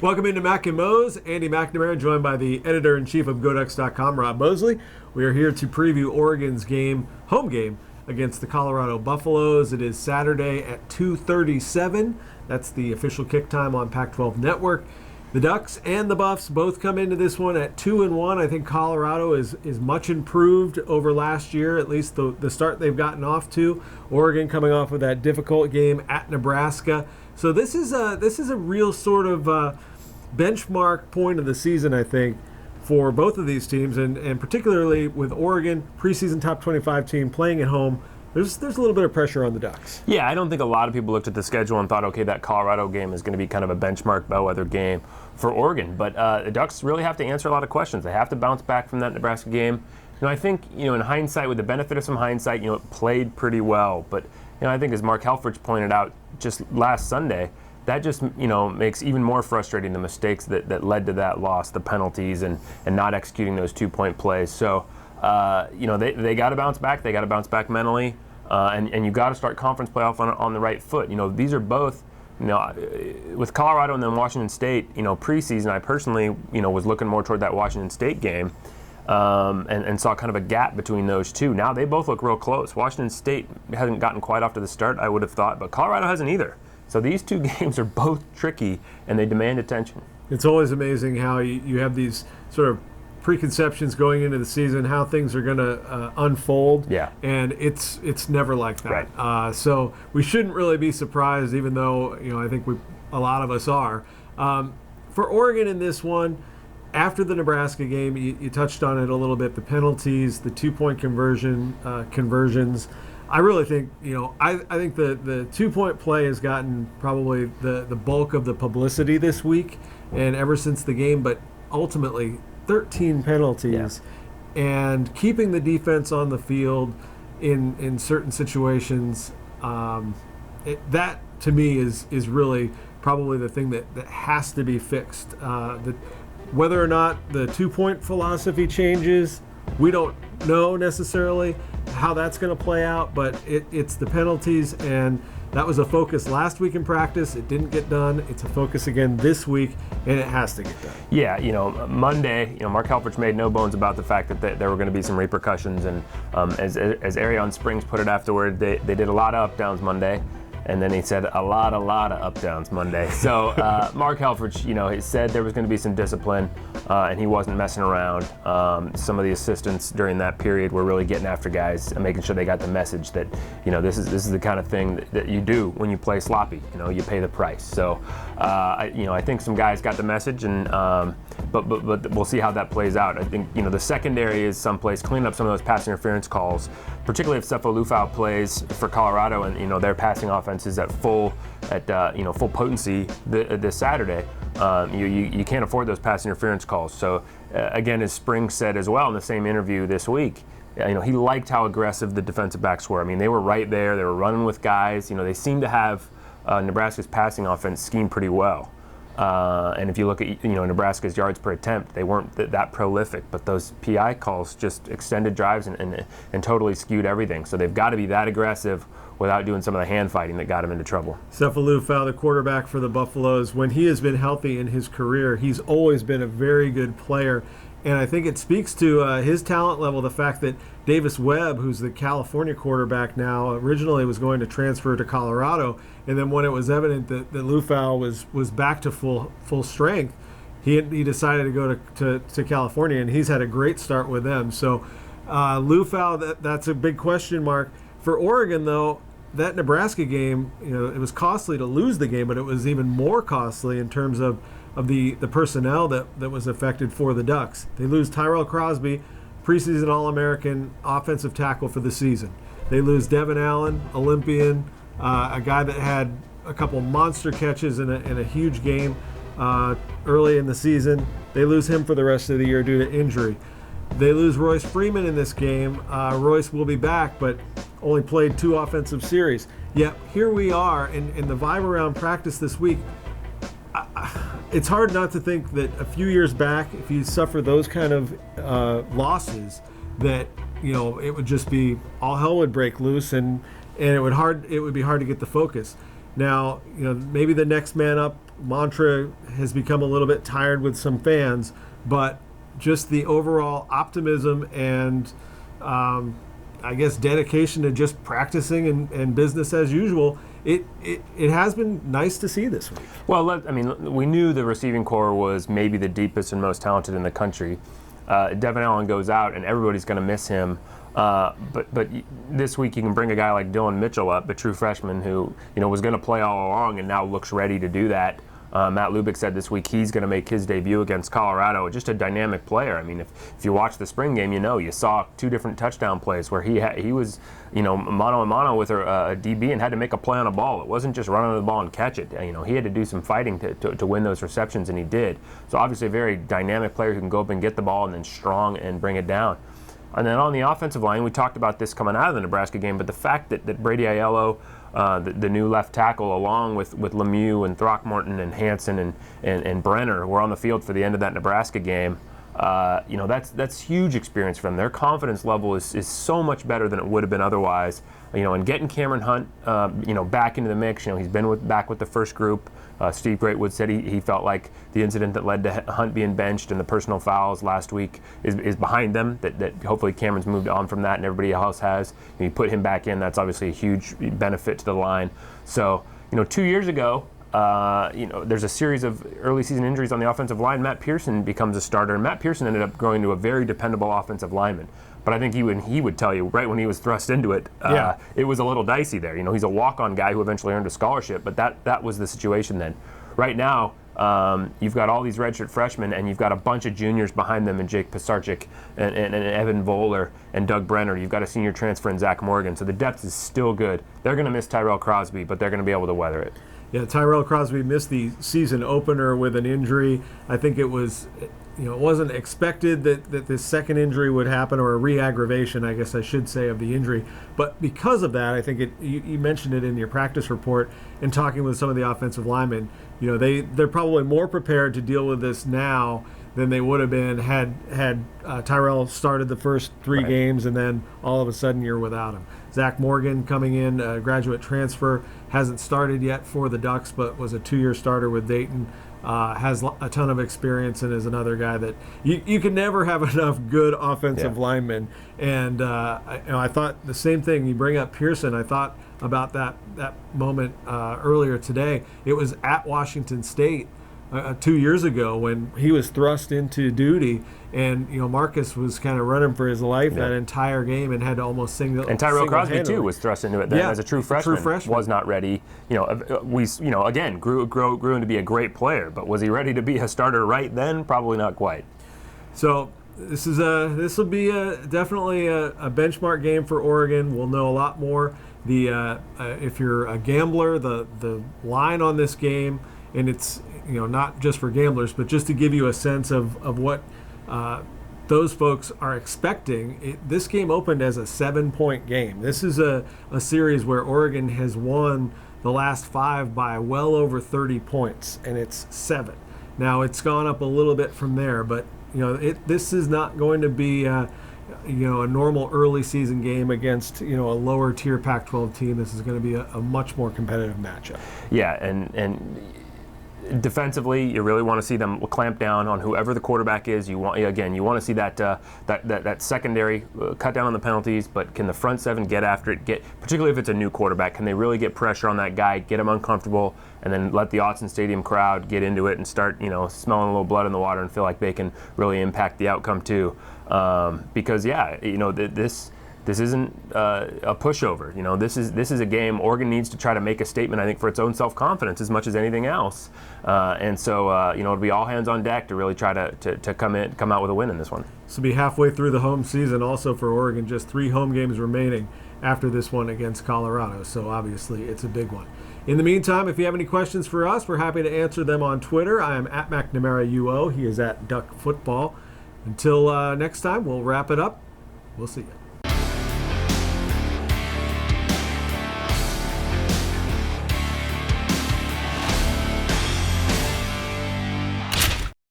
Welcome into Mac and Mose. Andy McNamara, joined by the editor-in-chief of GoDucks.com, Rob Mosley. We are here to preview Oregon's home game against the Colorado Buffaloes. It is Saturday at 2:37. That's the official kick time on Pac-12 Network. The Ducks and the Buffs both come into this one at 2-1. I think Colorado is much improved over last year, at least the start they've gotten off to. Oregon coming off of that difficult game at Nebraska. So this is a real sort of benchmark point of the season, I think, for both of these teams, and particularly with Oregon, preseason top 25 team playing at home. There's a little bit of pressure on the Ducks. Yeah, I don't think a lot of people looked at the schedule and thought, okay, that Colorado game is going to be kind of a benchmark bellwether game for Oregon. But the Ducks really have to answer a lot of questions. They have to bounce back from that Nebraska game. I think, in hindsight, with the benefit of some hindsight, it played pretty well. But, I think as Mark Helfrich pointed out just last Sunday, that just, makes even more frustrating the mistakes that led to that loss, the penalties, and not executing those 2-point plays. So, they got to bounce back. They got to bounce back mentally, and you got to start conference playoff on the right foot. These are both, with Colorado and then Washington State. Preseason, I personally, was looking more toward that Washington State game, and saw kind of a gap between those two. Now they both look real close. Washington State hasn't gotten quite off to the start, I would have thought, but Colorado hasn't either. So these two games are both tricky, and they demand attention. It's always amazing how you have these sort of preconceptions going into the season, how things are going to unfold. Yeah. And it's never like that. Right. So we shouldn't really be surprised, even though I think a lot of us are. For Oregon in this one, after the Nebraska game, you touched on it a little bit. The penalties, the 2-point conversions. I really think, I think the 2-point play has gotten probably the bulk of the publicity this week and ever since the game, but ultimately 13 penalties, and keeping the defense on the field in certain situations, that to me is really probably the thing that has to be fixed. Whether or not the 2-point philosophy changes, we don't know necessarily how that's going to play out, but it's the penalties, and that was a focus last week in practice. It didn't get done. It's a focus again this week, and it has to get done. Yeah, Monday, Mark Helfrich made no bones about the fact that there were going to be some repercussions, and as Arion Springs put it afterward, they did a lot of up-downs Monday. And then he said a lot of up-downs Monday. So Mark Helfrich, he said there was going to be some discipline, and he wasn't messing around. Some of the assistants during that period were really getting after guys and making sure they got the message that, this is the kind of thing that you do when you play sloppy. You pay the price. So, I think some guys got the message, and but we'll see how that plays out. I think the secondary is someplace cleaning up some of those pass interference calls, particularly if Sefo Liufau plays for Colorado, and their passing offense is at full potency this Saturday. You can't afford those pass interference calls. So again, as Spring said as well in the same interview this week, he liked how aggressive the defensive backs were. I mean, they were right there. They were running with guys. They seemed to have Nebraska's passing offense schemed pretty well. And if you look at Nebraska's yards per attempt, they weren't that prolific, but those PI calls just extended drives and totally skewed everything. So they've got to be that aggressive without doing some of the hand fighting that got him into trouble. Sefo Liufau, the quarterback for the Buffaloes, when he has been healthy in his career, he's always been a very good player. And I think it speaks to his talent level, the fact that Davis Webb, who's the California quarterback now, originally was going to transfer to Colorado. And then when it was evident that Liufau was back to full strength, he decided to go to California, and he's had a great start with them. So Liufau, that's a big question mark. For Oregon, though, that Nebraska game, it was costly to lose the game, but it was even more costly in terms of the personnel that was affected for the Ducks. They lose Tyrell Crosby, preseason All-American offensive tackle for the season. They lose Devin Allen, Olympian, a guy that had a couple monster catches in a huge game early in the season. They lose him for the rest of the year due to injury. They lose Royce Freeman in this game. Royce will be back, but only played 2 offensive series. Yet here we are in the vibe around practice this week. It's hard not to think that a few years back, if you suffer those kind of losses, that it would just be all hell would break loose, and it would be hard to get the focus. Now, maybe the next man up mantra has become a little bit tired with some fans, but just the overall optimism and I guess dedication to just practicing and business as usual, it has been nice to see this week. Well, I mean, we knew the receiving core was maybe the deepest and most talented in the country. Devin Allen goes out, and everybody's going to miss him. But this week you can bring a guy like Dylan Mitchell up, a true freshman who was going to play all along and now looks ready to do that. Matt Lubick said this week he's going to make his debut against Colorado. Just a dynamic player. I mean, if you watch the spring game, you saw 2 different touchdown plays where he was mano a mano with a DB and had to make a play on a ball. It wasn't just run on the ball and catch it. He had to do some fighting to win those receptions, and he did. So obviously a very dynamic player who can go up and get the ball and then strong and bring it down. And then on the offensive line, we talked about this coming out of the Nebraska game, but the fact that Brady Aiello, the new left tackle, along with Lemieux and Throckmorton and Hansen and Brenner, were on the field for the end of that Nebraska game. That's huge experience for them. Their confidence level is so much better than it would have been otherwise. And getting Cameron Hunt, back into the mix. He's been back with the first group. Steve Greatwood said he felt like the incident that led to Hunt being benched and the personal fouls last week is behind them. That hopefully Cameron's moved on from that and everybody else has. And you put him back in, that's obviously a huge benefit to the line. So 2 years ago, there's a series of early season injuries on the offensive line. Matt Pearson becomes a starter, and Matt Pearson ended up growing to a very dependable offensive lineman. But I think he would tell you right when he was thrust into it, it was a little dicey there. He's a walk-on guy who eventually earned a scholarship, but that was the situation then. Right now, you've got all these redshirt freshmen, and you've got a bunch of juniors behind them, and Jake Pisarcik and Evan Voller and Doug Brenner. You've got a senior transfer in Zach Morgan, so the depth is still good. They're going to miss Tyrell Crosby, but they're going to be able to weather it. Yeah, Tyrell Crosby missed the season opener with an injury. I think it was, it wasn't expected that this second injury would happen, or a re-aggravation, I guess I should say, of the injury. But because of that, I think you mentioned it in your practice report and talking with some of the offensive linemen, they're probably more prepared to deal with this now than they would have been had Tyrell started the first 3 games and then all of a sudden you're without him. Zach Morgan coming in, graduate transfer, hasn't started yet for the Ducks, but was a 2-year starter with Dayton. Has a ton of experience and is another guy that you can never have enough good offensive linemen. And I thought the same thing. You bring up Pearson. I thought about that moment earlier today. It was at Washington State 2 years ago when he was thrust into duty, and Marcus was kind of running for his life that entire game and had to almost single. And Tyrell Crosby too was thrust into it then as a true freshman. Was not ready. Again grew into be a great player, but was he ready to be a starter right then? Probably not quite. So this will be definitely a benchmark game for Oregon. We'll know a lot more. If you're a gambler, the line on this game, and it's not just for gamblers, but just to give you a sense of what those folks are expecting. This game opened as a 7-point game. This is a series where Oregon has won the last 5 by well over 30 points, and it's 7. Now it's gone up a little bit from there, but this is not going to be a normal early season game against a lower tier Pac-12 team. This is going to be a much more competitive matchup. Yeah, and defensively, you really want to see them clamp down on whoever the quarterback is. You want to see that secondary cut down on the penalties, but can the front 7 get after it? Particularly if it's a new quarterback, can they really get pressure on that guy, get him uncomfortable, and then let the Autzen Stadium crowd get into it and start smelling a little blood in the water and feel like they can really impact the outcome too? Because this isn't a pushover. This is a game Oregon needs to try to make a statement, I think, for its own self-confidence as much as anything else. And so it'll be all hands on deck to really try to come out with a win in this one. This will be halfway through the home season also for Oregon. Just 3 home games remaining after this one against Colorado. So obviously it's a big one. In the meantime, if you have any questions for us, we're happy to answer them on Twitter. I am at McNamara UO. He is at Duck Football. Until next time, we'll wrap it up. We'll see you.